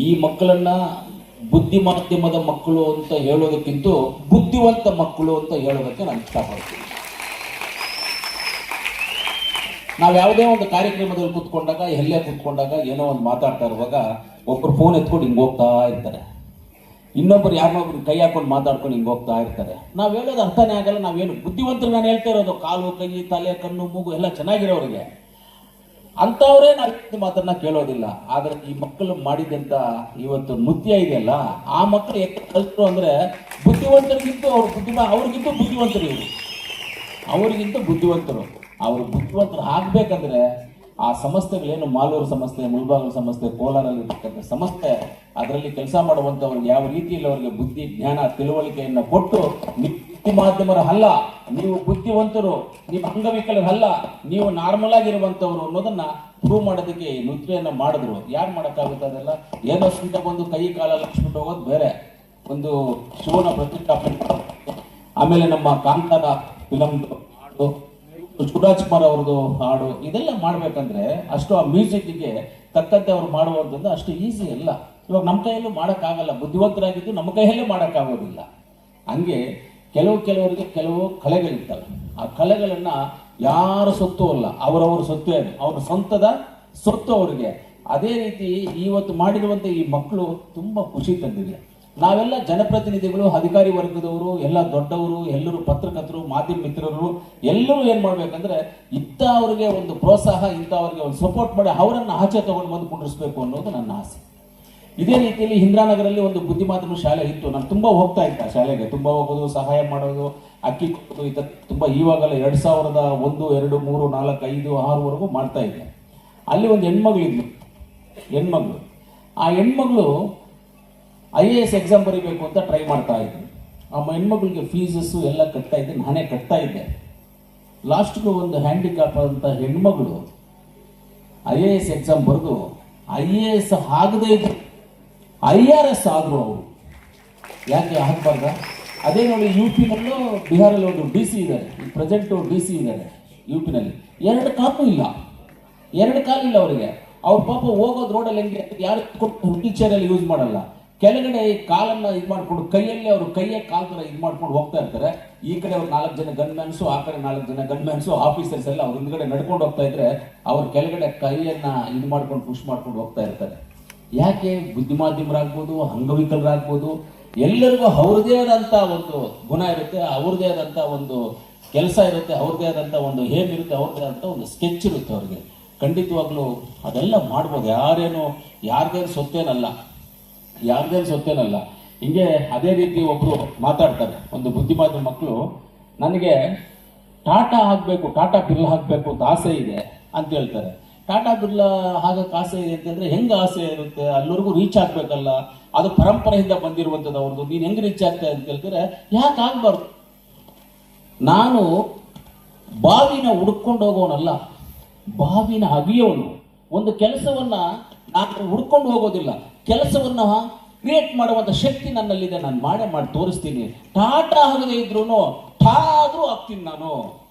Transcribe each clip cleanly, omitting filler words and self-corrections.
ಈ ಮಕ್ಕಳನ್ನ ಬುದ್ಧಿ ಮಾಧ್ಯಮದ ಮಕ್ಕಳು ಅಂತ ಹೇಳೋದಕ್ಕಿಂತ ಬುದ್ಧಿವಂತ ಮಕ್ಕಳು ಅಂತ ಹೇಳೋದಕ್ಕೆ ನಾನು ಇಷ್ಟಪಡ್ತೀನಿ. ನಾವು ಯಾವುದೇ ಒಂದು ಕಾರ್ಯಕ್ರಮದಲ್ಲಿ ಕೂತ್ಕೊಂಡಾಗ, ಎಲ್ಲೇ ಕೂತ್ಕೊಂಡಾಗ ಏನೋ ಒಂದು ಮಾತಾಡ್ತಾ ಇರುವಾಗ ಒಬ್ಬರು ಫೋನ್ ಎತ್ಕೊಂಡು ಹಿಂಗೆ ಹೋಗ್ತಾ ಇರ್ತಾರೆ, ಇನ್ನೊಬ್ಬರು ಯಾರನ್ನೊಬ್ರು ಕೈ ಹಾಕೊಂಡು ಮಾತಾಡ್ಕೊಂಡು ಹಿಂಗೆ ಹೋಗ್ತಾ ಇರ್ತಾರೆ. ನಾವು ಹೇಳೋದು ಅರ್ಥನೇ ಆಗಲ್ಲ. ನಾವೇನು ಬುದ್ಧಿವಂತರು, ನಾನು ಹೇಳ್ತಾ ಇರೋದು ಕಾಲು, ಕೈ, ತಲೆ, ಕಣ್ಣು, ಮೂಗು ಎಲ್ಲ ಚೆನ್ನಾಗಿರೋರಿಗೆ ಅಂಥವರೇ ನಾವು ಮಾತನ್ನ ಕೇಳೋದಿಲ್ಲ. ಆದರೆ ಈ ಮಕ್ಕಳು ಮಾಡಿದಂಥ ಇವತ್ತು ನೃತ್ಯ ಇದೆಯಲ್ಲ, ಆ ಮಕ್ಕಳು ಯಾಕೆ ಕಲ್ತರು ಅಂದರೆ ಬುದ್ಧಿವಂತರಿಗಿಂತ ಅವ್ರಿಗಿಂತ ಬುದ್ಧಿವಂತರು ಇವರು, ಅವರಿಗಿಂತ ಬುದ್ಧಿವಂತರು. ಅವರು ಬುದ್ಧಿವಂತರು ಆಗಬೇಕಂದ್ರೆ ಆ ಸಂಸ್ಥೆಗಳೇನು ಮಾಲೂರು ಸಂಸ್ಥೆ, ಮುಳಬಾಗಿಲು ಸಂಸ್ಥೆ, ಕೋಲಾರಲ್ಲಿ ಇರ್ತಕ್ಕಂಥ ಸಂಸ್ಥೆ, ಅದರಲ್ಲಿ ಕೆಲಸ ಮಾಡುವಂಥವ್ರಿಗೆ ಯಾವ ರೀತಿಯಲ್ಲಿ ಅವರಿಗೆ ಬುದ್ಧಿ, ಜ್ಞಾನ, ತಿಳುವಳಿಕೆಯನ್ನು ಕೊಟ್ಟು ಬುದ್ಧಿ ಮಾಧ್ಯಮರ ಅಲ್ಲ, ನೀವು ಬುದ್ಧಿವಂತರು, ನೀವು ಅಂಗವಿಕಲರಲ್ಲ, ನೀವು ನಾರ್ಮಲ್ ಆಗಿರುವಂಥವ್ರು ಅನ್ನೋದನ್ನ ಪ್ರೂವ್ ಮಾಡೋದಕ್ಕೆ ಈ ನೃತ್ಯವನ್ನು ಮಾಡಿದ್ರು. ಯಾರು ಮಾಡೋಕ್ಕಾಗುತ್ತೆ ಅದೆಲ್ಲ? ಏನೋ ಸುಂಟ ಬಂದು ಕೈ ಕಾಲಲ್ಲಿ ಹಚ್ಬಿಟ್ಟು ಹೋಗೋದು ಬೇರೆ, ಒಂದು ಶಿವನ ಪ್ರತಿಷ್ಠಾಪನೆ, ಆಮೇಲೆ ನಮ್ಮ ಕಾಂತಾರ ಫಿಲಮ್ದು ಹಾಡು, ಶಿವರಾಜ್ ಕುಮಾರ್ ಅವ್ರದ್ದು ಹಾಡು, ಇದೆಲ್ಲ ಮಾಡ್ಬೇಕಂದ್ರೆ ಅಷ್ಟು ಆ ಮ್ಯೂಸಿಕ್ಗೆ ತಕ್ಕಂತೆ ಅವ್ರು ಮಾಡುವಂಥದ್ದು ಅಷ್ಟು ಈಸಿ ಅಲ್ಲ. ಇವಾಗ ನಮ್ಮ ಕೈಯಲ್ಲೂ ಮಾಡೋಕ್ಕಾಗಲ್ಲ, ಬುದ್ಧಿವಂತರಾಗಿದ್ದು ನಮ್ಮ ಕೈಯಲ್ಲೇ ಮಾಡೋಕ್ಕಾಗೋದಿಲ್ಲ. ಹಂಗೆ ಕೆಲವರಿಗೆ ಕೆಲವು ಕಲೆಗಳಿರ್ತವೆ. ಆ ಕಲೆಗಳನ್ನ ಯಾರ ಸೊತ್ತು ಅಲ್ಲ, ಅವರವ್ರ ಸೊತ್ತೇ ಅದು, ಅವ್ರ ಸ್ವಂತದ ಸೊತ್ತು ಅವರಿಗೆ. ಅದೇ ರೀತಿ ಇವತ್ತು ಮಾಡಿರುವಂಥ ಈ ಮಕ್ಕಳು ತುಂಬ ಖುಷಿ ತಂದಿದೆ. ನಾವೆಲ್ಲ ಜನಪ್ರತಿನಿಧಿಗಳು, ಅಧಿಕಾರಿ ವರ್ಗದವರು, ಎಲ್ಲ ದೊಡ್ಡವರು, ಎಲ್ಲರೂ ಪತ್ರಕರ್ತರು, ಮಾಧ್ಯಮ ಮಿತ್ರರು ಎಲ್ಲರೂ ಏನು ಮಾಡ್ಬೇಕಂದ್ರೆ ಇಂಥವ್ರಿಗೆ ಒಂದು ಪ್ರೋತ್ಸಾಹ, ಇಂಥವ್ರಿಗೆ ಒಂದು ಸಪೋರ್ಟ್ ಮಾಡಿ ಅವರನ್ನು ಆಚೆ ತಗೊಂಡು ಬಂದು ಕುಂಡಿಸ್ಬೇಕು ಅನ್ನೋದು ನನ್ನ ಆಸೆ. ಇದೇ ರೀತಿಯಲ್ಲಿ ಇಂದಿರಾನಗರಲ್ಲಿ ಒಂದು ಬುದ್ಧಿ ಮಾಧ್ಯಮ ಶಾಲೆ ಇತ್ತು. ನಾನು ತುಂಬ ಹೋಗ್ತಾ ಇದ್ದೆ ಆ ಶಾಲೆಗೆ, ತುಂಬ ಹೋಗೋದು, ಸಹಾಯ ಮಾಡೋದು, ಅಕ್ಕಿ ಕೊಡೋದು, ಈ ಥರ ತುಂಬ. ಇವಾಗಲ್ಲ 2001, 2, 3, 4, 5, 6ವರೆಗೂ ಮಾಡ್ತಾ ಇದ್ದೆ. ಅಲ್ಲಿ ಒಂದು ಹೆಣ್ಮಗಳಿದ್ಲು. ಆ ಹೆಣ್ಮಗಳು IAS ಎಕ್ಸಾಮ್ ಬರೀಬೇಕು ಅಂತ ಟ್ರೈ ಮಾಡ್ತಾ ಇದ್ದೆ. ಆ ಹೆಣ್ಮಗಳಿಗೆ ಫೀಸಸ್ಸು ಎಲ್ಲ ಕಟ್ತಾ ಇದ್ದೆ, ನಾನೇ ಕಟ್ತಾ ಇದ್ದೆ. ಲಾಸ್ಟ್ಗೂ ಒಂದು ಹ್ಯಾಂಡಿಕ್ಯಾಪ್ ಅಂತ ಹೆಣ್ಮಗಳು IAS ಎಕ್ಸಾಮ್ ಬರೆದು IAS ಆಗದೇ ಇದ್ರು IRS ಆದರು ಅವರು. ಯಾಕೆ ಆಗಬಾರ್ದ? ಅದೇ ನೋಡಿ, UP-ನಲ್ಲೂ ಬಿಹಾರಲ್ಲಿ ಒಂದು DC ಇದ್ದಾರೆ, ಪ್ರೆಸೆಂಟು DC ಇದ್ದಾರೆ UP-ನಲ್ಲಿ. 2 ಕಾಲು ಇಲ್ಲ ಅವರಿಗೆ. ಅವ್ರ ಪಾಪ ಹೋಗೋದು ರೋಡಲ್ಲಿ ಹೆಂಗೆ, ಯಾರು ವೀಲ್ ಚೇರಲ್ಲಿ ಯೂಸ್ ಮಾಡಲ್ಲ, ಕೆಳಗಡೆ ಕಾಲನ್ನ ಇದು ಮಾಡ್ಕೊಂಡು ಕೈಯಲ್ಲಿ ಅವರು ಕೈಯೇ ಕಾಲ್ ಥರ ಇದು ಮಾಡ್ಕೊಂಡು ಹೋಗ್ತಾ ಇರ್ತಾರೆ. ಈ ಕಡೆ ಅವ್ರು 4 ಜನ ಗನ್ಮ್ಯಾನ್ಸು, ಆ ಕಡೆ 4 ಜನ ಗನ್ಮ್ಯಾನ್ಸು, ಆಫೀಸರ್ಸ್ ಎಲ್ಲ ಅವ್ರ ಹಿಂದ್ಗಡೆ ನಡ್ಕೊಂಡು ಹೋಗ್ತಾ ಇದ್ರೆ ಅವ್ರ ಕೆಳಗಡೆ ಕೈಯನ್ನ ಇದು ಮಾಡ್ಕೊಂಡು ಪುಷ್ ಮಾಡ್ಕೊಂಡು ಹೋಗ್ತಾ ಇರ್ತಾರೆ. ಯಾಕೆ? ಬುದ್ಧಿ ಮಾಧ್ಯಮರಾಗ್ಬೋದು, ಅಂಗವಿಕಲರಾಗ್ಬೋದು, ಎಲ್ಲರಿಗೂ ಅವ್ರದೇ ಆದಂಥ ಒಂದು ಗುಣ ಇರುತ್ತೆ, ಅವ್ರದೇ ಆದಂಥ ಒಂದು ಕೆಲಸ ಇರುತ್ತೆ, ಅವ್ರದೇ ಆದಂಥ ಒಂದು ಏಮ್ ಇರುತ್ತೆ, ಅವ್ರದೇ ಆದಂಥ ಒಂದು ಸ್ಕೆಚ್ ಇರುತ್ತೆ ಅವ್ರಿಗೆ. ಖಂಡಿತವಾಗ್ಲೂ ಅದೆಲ್ಲ ಮಾಡ್ಬೋದು. ಯಾರ್ದೇನು ಸೊತ್ತೇನಲ್ಲ. ಹಿಂಗೆ ಅದೇ ರೀತಿ ಒಬ್ಬರು ಮಾತಾಡ್ತಾರೆ, ಒಂದು ಬುದ್ಧಿಮಾಂದ್ಯ ಮಕ್ಕಳು, ನನಗೆ ಟಾಟಾ ಬಿರ್ಲಾ ಆಗಬೇಕು ಅಂತ ಆಸೆ ಇದೆ ಅಂತ ಹೇಳ್ತಾರೆ. ಟಾಟಾ ಬಿರ್ಲಾ ಆಗಕ್ಕೆ ಆಸೆ ಇದೆ ಅಂತಂದರೆ ಹೆಂಗೆ ಆಸೆ ಇರುತ್ತೆ? ಅಲ್ಲಿವರೆಗೂ ರೀಚ್ ಆಗಬೇಕಲ್ಲ, ಅದು ಪರಂಪರೆಯಿಂದ ಬಂದಿರುವಂಥದ್ದು ಅವ್ರದ್ದು. ನೀನು ಹೆಂಗೆ ರೀಚ್ ಆಗ್ತದೆ ಅಂತ ಹೇಳ್ತಾರೆ. ಯಾಕೆ ಆಗಬಾರ್ದು? ನಾನು ಬಾವಿನ ಹುಡ್ಕೊಂಡು ಹೋಗೋನಲ್ಲ, ಬಾವಿನ ಅಗಿಯೋನು. ಒಂದು ಕೆಲಸವನ್ನ ನಾನು ಹುಡ್ಕೊಂಡು ಹೋಗೋದಿಲ್ಲ, ಕೆಲಸವನ್ನ ಕ್ರಿಯೇಟ್ ಮಾಡುವಂಥ ಶಕ್ತಿ ನನ್ನಲ್ಲಿದೆ, ನಾನು ಮಾಡಿ ತೋರಿಸ್ತೀನಿ. ಟಾಟಾ ಆಗದೆ ಇದ್ರು ಠಾ ಆದ್ರೂ ಆಗ್ತೀನಿ ನಾನು,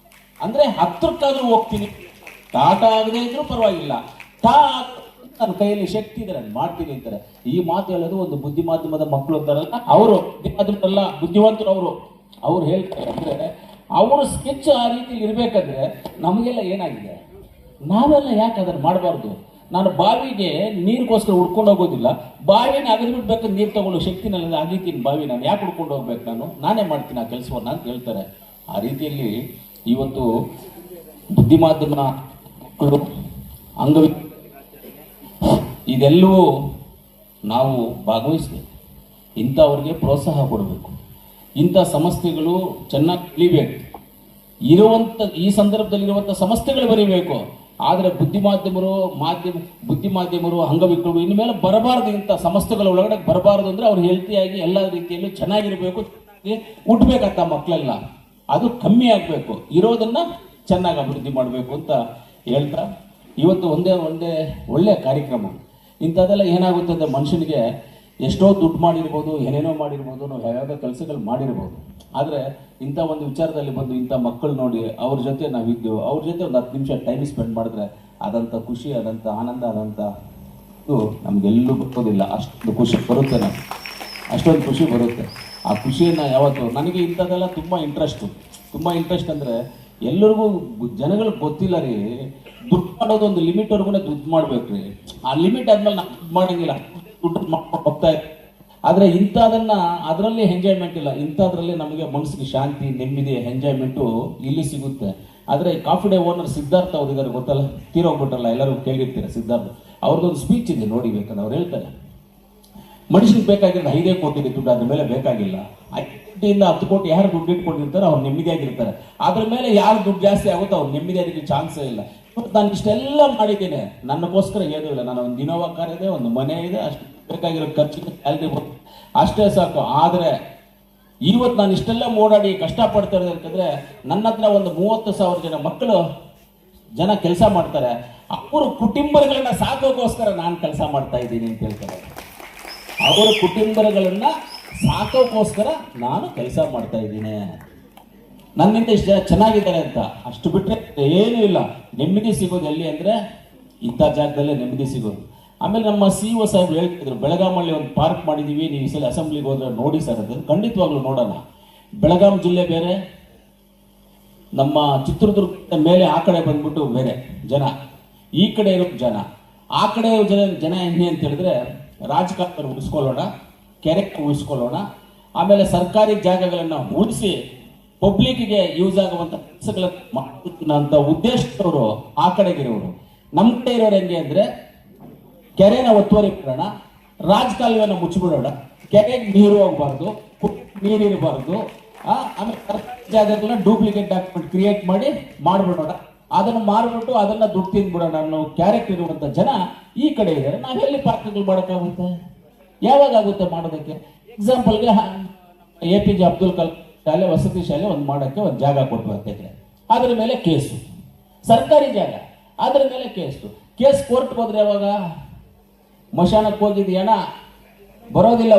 ಅಂದ್ರೆ ಹತ್ರಕ್ಕಾದ್ರೂ ಹೋಗ್ತೀನಿ. ಟಾಟಾ ಆಗದೆ ಇದ್ರೂ ಪರವಾಗಿಲ್ಲ, ಠಾ ನನ್ನ ಕೈಯಲ್ಲಿ ಶಕ್ತಿ ಇದೆ, ನಾನು ಮಾಡ್ತೀನಿ ಅಂತಾರೆ. ಈ ಮಾತು ಹೇಳೋದು ಒಂದು ಬುದ್ಧಿ ಮಾಧ್ಯಮದ ಮಕ್ಕಳು ಅಂತಾರಲ್ಲ, ಅವರು ಅಲ್ಲ, ಬುದ್ಧಿವಂತರು ಅವ್ರು ಹೇಳ್ತಾರೆ. ಅಂದ್ರೆ ಅವರು ಸ್ಕೆಚ್ ಆ ರೀತಿ ಇರ್ಬೇಕಂದ್ರೆ ನಮಗೆಲ್ಲ ಏನಾಗಿದೆ? ನಾವೆಲ್ಲ ಯಾಕೆ ಅದನ್ನು ಮಾಡಬಾರ್ದು? ನಾನು ಬಾವಿಗೆ ನೀರಿಗೋಸ್ಕರ ಹುಡ್ಕೊಂಡು ಹೋಗೋದಿಲ್ಲ, ಬಾವಿನ ಅಗದ್ಬಿಡ್ಬೇಕಂದ್ರೆ ನೀರು ತಗೊಳ್ಳೋ ಶಕ್ತಿ ನನಗೆ ಆಗಿದ್ದೀನಿ. ಬಾವಿ ನಾನು ಯಾಕೆ ಹುಡ್ಕೊಂಡು ಹೋಗ್ಬೇಕು? ನಾನೇ ಮಾಡ್ತೀನಿ ಆ ಕೆಲಸವನ್ನು ಅಂತ ಹೇಳ್ತಾರೆ. ಆ ರೀತಿಯಲ್ಲಿ ಇವತ್ತು ಬುದ್ಧಿ ಮಾಧ್ಯಮ ಮಕ್ಕಳು, ಇದೆಲ್ಲವೂ ನಾವು ಭಾಗವಹಿಸಬೇಕು. ಇಂಥವ್ರಿಗೆ ಪ್ರೋತ್ಸಾಹ ಕೊಡಬೇಕು, ಇಂಥ ಸಂಸ್ಥೆಗಳು ಚೆನ್ನಾಗಿ ಬೆಳಿಬೇಕು. ಈ ಸಂದರ್ಭದಲ್ಲಿರುವಂಥ ಸಂಸ್ಥೆಗಳು ಬರೀಬೇಕು. ಆದರೆ ಬುದ್ಧಿ ಮಾಧ್ಯಮರು ಅಂಗವಿಕಲರು ಇನ್ಮೇಲೆ ಬರಬಾರ್ದು, ಇಂಥ ಸಂಸ್ಥೆಗಳ ಒಳಗಡೆ ಬರಬಾರ್ದು. ಅಂದರೆ ಅವ್ರು ಹೆಲ್ತಿಯಾಗಿ ಎಲ್ಲ ರೀತಿಯಲ್ಲೂ ಚೆನ್ನಾಗಿರಬೇಕು, ಹುಟ್ಟಬೇಕಂತ ಮಕ್ಕಳೆಲ್ಲ. ಅದು ಕಮ್ಮಿ ಆಗಬೇಕು, ಇರೋದನ್ನ ಚೆನ್ನಾಗಿ ಅಭಿವೃದ್ಧಿ ಮಾಡಬೇಕು ಅಂತ ಹೇಳ್ತಾ, ಇವತ್ತು ಒಂದೇ ಒಳ್ಳೆಯ ಕಾರ್ಯಕ್ರಮ. ಇಂಥದ್ದೆಲ್ಲ ಏನಾಗುತ್ತೆ ಅಂದರೆ ಮನುಷ್ಯನಿಗೆ ಎಷ್ಟೋ ದುಡ್ಡು ಮಾಡಿರ್ಬೋದು, ಏನೇನೋ ಮಾಡಿರ್ಬೋದು, ನಾವು ಯಾವ್ಯಾವ ಕೆಲಸಗಳು ಮಾಡಿರ್ಬೋದು. ಆದರೆ ಇಂಥ ಒಂದು ವಿಚಾರದಲ್ಲಿ ಬಂದು ಇಂಥ ಮಕ್ಕಳು ನೋಡಿ ಅವ್ರ ಜೊತೆ ನಾವಿದ್ದು ಅವ್ರ ಜೊತೆ ಒಂದು 10 ನಿಮಿಷ ಟೈಮ್ ಸ್ಪೆಂಡ್ ಮಾಡಿದ್ರೆ ಆದಂಥ ಖುಷಿ, ಆದಂಥ ಆನಂದ, ಆದಂಥ ನಮ್ಗೆಲ್ಲೂ ಬರೋದಿಲ್ಲ. ಅಷ್ಟೊಂದು ಖುಷಿ ಬರುತ್ತೆ ನಮ್ಗೆ, ಅಷ್ಟೊಂದು ಖುಷಿ ಬರುತ್ತೆ. ಆ ಖುಷಿಯನ್ನು ಯಾವತ್ತು ನನಗೆ ಇಂಥದ್ದೆಲ್ಲ ತುಂಬ ಇಂಟ್ರೆಸ್ಟ್ ಅಂದರೆ ಎಲ್ಲರಿಗೂ ಜನಗಳಿಗೆ ಗೊತ್ತಿಲ್ಲ ರೀ. ದುಡ್ಡು ಮಾಡೋದು ಒಂದು ಲಿಮಿಟ್ವರೆಗೂ ದುಡ್ಡು ಮಾಡ್ಬೇಕು ರೀ. ಆ ಲಿಮಿಟ್ ಆದ್ಮೇಲೆ ನಾವು ದುಡ್ಡು ಮಾಡೋಂಗಿಲ್ಲ, ದುಡ್ಡು ಮಾಡ್ಕೊಂಡು ಹೋಗ್ತಾ ಇರ್ತೀವಿ. ಆದರೆ ಇಂಥದನ್ನು ಅದರಲ್ಲಿ ಎಂಜಾಯ್ಮೆಂಟ್ ಇಲ್ಲ. ಇಂಥದ್ರಲ್ಲಿ ನಮಗೆ ಮನಸ್ಸಿಗೆ ಶಾಂತಿ, ನೆಮ್ಮದಿ, ಎಂಜಾಯ್ಮೆಂಟು ಇಲ್ಲಿ ಸಿಗುತ್ತೆ. ಆದರೆ ಕಾಫಿ ಡೇ ಓನರ್ ಸಿದ್ಧಾರ್ಥ ಅವ್ರಿದ್ದಾರೆ, ಗೊತ್ತಲ್ಲ, ತೀರೋಗ್ಬಿಟ್ರಲ್ಲ, ಎಲ್ಲರೂ ಕೇಳಿರ್ತೀರ ಸಿದ್ಧಾರ್ಥ. ಅವ್ರದ್ದೊಂದು ಸ್ಪೀಚ್ ಇದೆ ನೋಡಿ, ಬೇಕಂದ್ರೆ ಅವ್ರು ಹೇಳ್ತಾರೆ, ಮನುಷ್ಯನಿಗೆ ಬೇಕಾಗಿರೋದು 5 ಕೋಟಿ ದುಡ್ಡು, ಅದ್ರ ಮೇಲೆ ಬೇಕಾಗಿಲ್ಲ. 5 ಕೋಟಿಯಿಂದ 10 ಕೋಟಿ ಯಾರು ದುಡ್ಡು ಇಟ್ಕೊಂಡಿರ್ತಾರೆ ಅವ್ರು ನೆಮ್ಮದಿಯಾಗಿರ್ತಾರೆ. ಅದ್ರ ಮೇಲೆ ಯಾರು ದುಡ್ಡು ಜಾಸ್ತಿ ಆಗುತ್ತೋ ಅವ್ರು ನೆಮ್ಮದಿಯಾಗಿ ಚಾನ್ಸೇ ಇಲ್ಲ. ನಾನು ಇಷ್ಟೆಲ್ಲ ಮಾಡಿದ್ದೇನೆ, ನನಗೋಸ್ಕರ ಏನೂ ಇಲ್ಲ. ನಾನು ಒಂದು ಇನೋವಾ ಕಾರ್ ಇದೆ, ಒಂದು ಮನೆ ಇದೆ, ಅಷ್ಟು ಬೇಕಾಗಿರೋ ಖರ್ಚಿಗೆ ಸ್ಯಾಲ್ರಿ ಬರುತ್ತೆ, ಅಷ್ಟೇ ಸಾಕು. ಆದರೆ ಇವತ್ತು ನಾನು ಇಷ್ಟೆಲ್ಲ ಓಡಾಡಿ ಕಷ್ಟಪಡ್ತಾ ಇರೋದು ಅಂತಂದರೆ ನನ್ನ ಹತ್ರ ಒಂದು 30,000 ಜನ ಕೆಲಸ ಮಾಡ್ತಾರೆ. ಅವರು ಕುಟುಂಬಗಳನ್ನ ಸಾಕೋಕ್ಕೋಸ್ಕರ ನಾನು ಕೆಲಸ ಮಾಡ್ತಾ ಇದ್ದೀನಿ ಅಂತ ಹೇಳ್ತಾರೆ. ಅವರ ಕುಟುಂಬಗಳನ್ನ ಸಾಕೋಕ್ಕೋಸ್ಕರ ನಾನು ಕೆಲಸ ಮಾಡ್ತಾ ಇದ್ದೀನಿ. ನನ್ನಿಂದ ಇಷ್ಟು ಜನ ಚೆನ್ನಾಗಿದ್ದಾರೆ ಅಂತ. ಅಷ್ಟು ಬಿಟ್ಟರೆ ಏನೂ ಇಲ್ಲ. ನೆಮ್ಮದಿ ಸಿಗೋದು ಎಲ್ಲಿ ಅಂದರೆ ಇಂಥ ಜಾಗದಲ್ಲೇ ನೆಮ್ಮದಿ ಸಿಗೋದು. ಆಮೇಲೆ ನಮ್ಮ CEO ಸಾಹೇಬ್ ಹೇಳ್ತಿದ್ರು, ಬೆಳಗಾಮಲ್ಲಿ ಒಂದು ಪಾರ್ಕ್ ಮಾಡಿದ್ದೀವಿ, ನೀವು ಈ ಸಲ ಅಸೆಂಬ್ಲಿಗೆ ಹೋದ್ರೆ ನೋಡಿ ಸರ್. ಅದು ಖಂಡಿತವಾಗ್ಲೂ ನೋಡೋಣ. ಬೆಳಗಾಂ ಜಿಲ್ಲೆ ಬೇರೆ, ನಮ್ಮ ಚಿತ್ರದುರ್ಗದ ಮೇಲೆ ಆ ಕಡೆ ಬಂದ್ಬಿಟ್ಟು ಬೇರೆ ಜನ, ಈ ಕಡೆ ಇರೋ ಜನ, ಆ ಕಡೆ ಜನ ಎಣ್ಣೆ ಅಂತ ಹೇಳಿದ್ರೆ ರಾಜಕಾರಣ ಉಳಿಸ್ಕೊಳ್ಳೋಣ, ಕೆರೆ ಉಳಿಸ್ಕೊಳ್ಳೋಣ, ಆಮೇಲೆ ಸರ್ಕಾರಿ ಜಾಗಗಳನ್ನು ಉಳಿಸಿ ಪಬ್ಲಿಕ್ಗೆ ಯೂಸ್ ಆಗುವಂಥ ಕೆಲಸಗಳನ್ನು ಮಾಡುವಂಥ ಉದ್ದೇಶದವರು ಆ ಕಡೆಗಿರೋರು. ನಮ್ಮ ಕಡೆ ಇರೋರು ಹೆಂಗೆ ಅಂದರೆ ಕೆರೆನ ಒತ್ತುವರಿ ಮಾಡೋಣ, ರಾಜಕಾಲುವೆನ ಮುಚ್ಚಿಬಿಡೋಣ, ಕೆರೆಗೆ ನೀರು ಹೋಗಬಾರ್ದು, ನೀರಿರಬಾರ್ದು, ಆಮೇಲೆ ಸರ್ಕಾರಿ ಜಾಗಗಳನ್ನ ಡೂಪ್ಲಿಕೇಟ್ ಡಾಕ್ಯುಮೆಂಟ್ ಕ್ರಿಯೇಟ್ ಮಾಡಿಬಿಡೋಣ, ಅದನ್ನು ಮಾರ್ಬಿಟ್ಟು ಅದನ್ನ ದುಡ್ಡು ತಿಂದ್ಬಿಡೋಣ ಅನ್ನೋ ಕ್ಯಾರೆಕ್ಟರ್ ಇರುವಂಥ ಜನ ಈ ಕಡೆ ಇದ್ದಾರೆ. ನಾವೆಲ್ಲಿ ಪಾರ್ಕ್ಗಳು ಮಾಡೋಕ್ಕಾಗುತ್ತೆ? ಯಾವಾಗ ಆಗುತ್ತೆ ಮಾಡೋದಕ್ಕೆ? ಎಕ್ಸಾಂಪಲ್ಗೆ APJ ಅಬ್ದುಲ್ ಕಲಾಂ ಶಾಲೆ, ವಸತಿ ಶಾಲೆ ಒಂದು ಮಾಡೋಕ್ಕೆ ಒಂದು ಜಾಗ ಕೊಡ್ಬೇಕು, ಅದರ ಮೇಲೆ ಕೇಸು. ಸರ್ಕಾರಿ ಜಾಗ, ಅದರ ಮೇಲೆ ಕೇಸ್ ಕೋರ್ಟ್ಗೆ ಹೋದ್ರೆ ಯಾವಾಗ? ಮಶಾನಕ್ಕೆ ಹೋಗಿದೆಯಣ್ಣ, ಬರೋದಿಲ್ಲ.